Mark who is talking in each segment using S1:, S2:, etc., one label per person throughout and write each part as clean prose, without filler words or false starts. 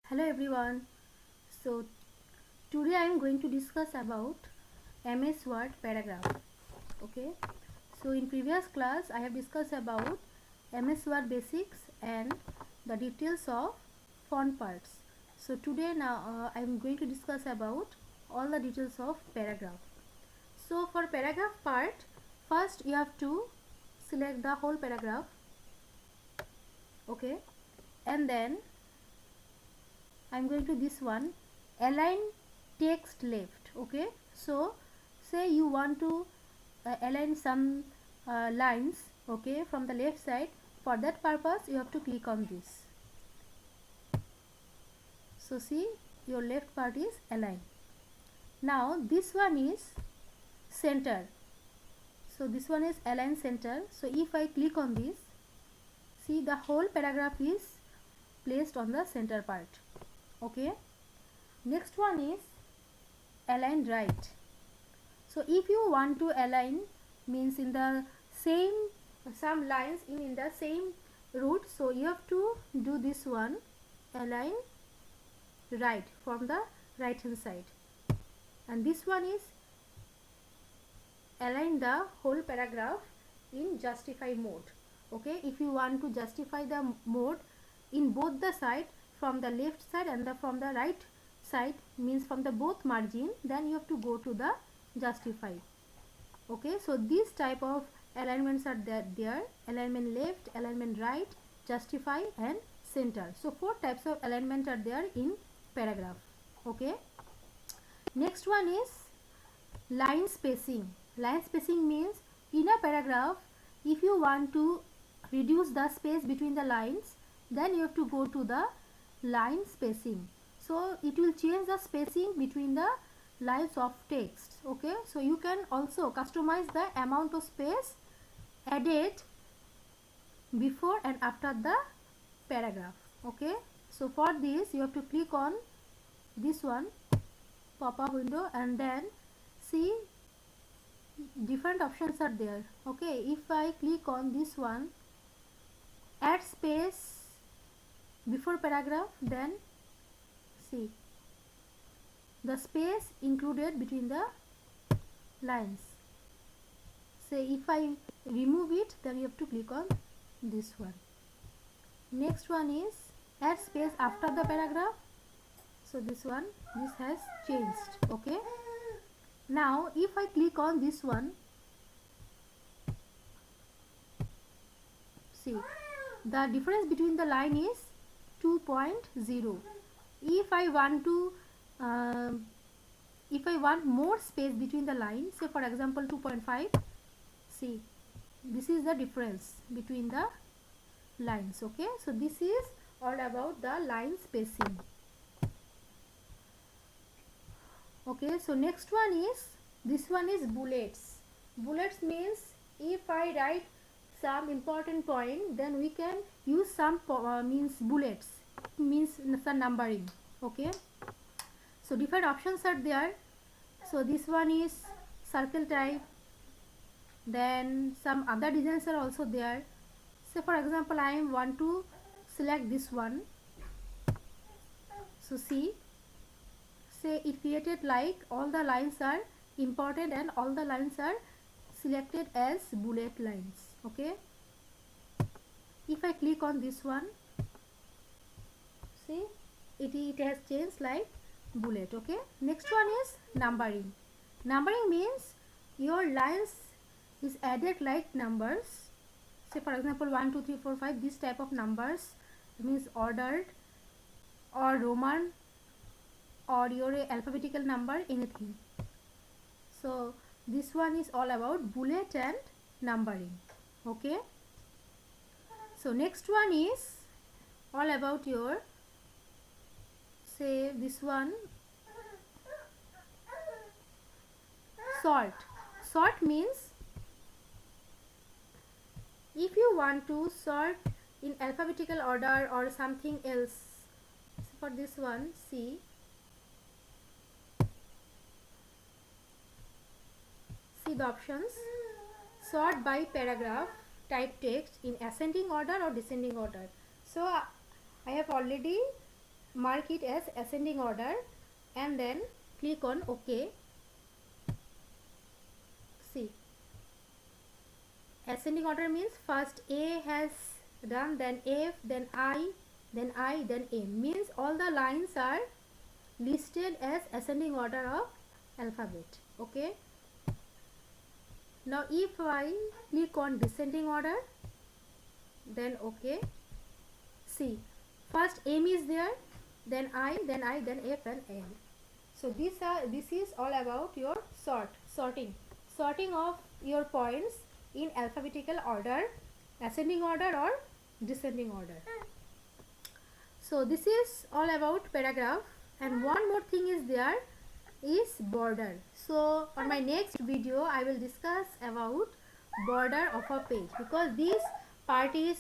S1: Hello everyone. So today I am going to discuss about MS Word paragraph. Okay. So in previous class I have discussed about MS Word basics and the details of font parts. So today now I am going to discuss about all the details of paragraph. So for paragraph part, first you have to select the whole paragraph. Okay. And then I'm going to this one, align text left. Okay, so say you want to align some lines, okay, from the left side. For that purpose you have to click on this. So see, your left part is aligned. Now this one is center, so this one is align center. So if I click on this, see the whole paragraph is placed on the center part. Okay, next one is align right. So if you want to align, means in the same, some lines in the same route, so you have to do this one, align right from the right hand side, and this one is align the whole paragraph in justify mode. Okay, if you want to justify the mode in both the side, from the left side and from the right side, means from the both margin, then you have to go to the justify. Okay, so these type of alignments are there, alignment left, alignment right, justify and center. So four types of alignment are there in paragraph. Okay, next one is line spacing. Line spacing means in a paragraph, if you want to reduce the space between the lines, then you have to go to the line spacing. So it will change the spacing between the lines of text. Okay, so you can also customize the amount of space added before and after the paragraph. Okay, so for this you have to click on this one, pop-up window, and then see different options are there. Okay, if I click on this one, add space before paragraph, then see the space included between the lines. Say if I remove it, then you have to click on this one. Next one is add space after the paragraph. So this one, this has changed. Okay, now if I click on this one, see the difference between the line is 2.0. If I want to if I want more space between the lines, say for example 2.5, see this is the difference between the lines. Okay, so this is all about the line spacing. Okay, so next one is, this one is bullets. Bullets means if I write some important point, then we can use some means bullets, means some numbering. Okay, so different options are there. So this one is circle type, then some other designs are also there. So for example I want to select this one, so see, say it created like all the lines are important and all the lines are selected as bullet lines. Okay, if I click on this one, see it has changed like bullet. Okay, next one is numbering. Numbering means your lines is added like numbers. Say for example 1 2 3 4 5, this type of numbers means ordered or Roman or your alphabetical number, anything. So this one is all about bullet and numbering. Okay, so next one is all about your, say this one, sort. Sort means if you want to sort in alphabetical order or something else. So for this one, see the options, sort by paragraph, type text in ascending order or descending order. So I have already mark it as ascending order and then click on OK. See, ascending order means first A has done, then F, then I, then I, then A. Means all the lines are listed as ascending order of alphabet. Okay. Now if I click on descending order, then OK. See, first M is there, then I, then F and N. So this is all about your sorting of your points in alphabetical order, ascending order or descending order. So this is all about paragraph, and one more thing is there is border. So on my next video I will discuss about border of a page, because this part is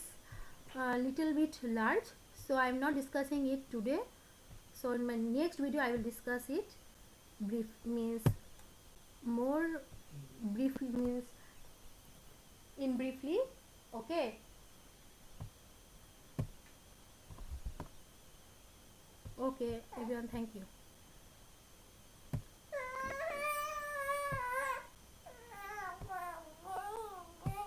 S1: a little bit large, so I am not discussing it today. So in my next video I will discuss it briefly, in briefly. Okay. Okay everyone, thank you.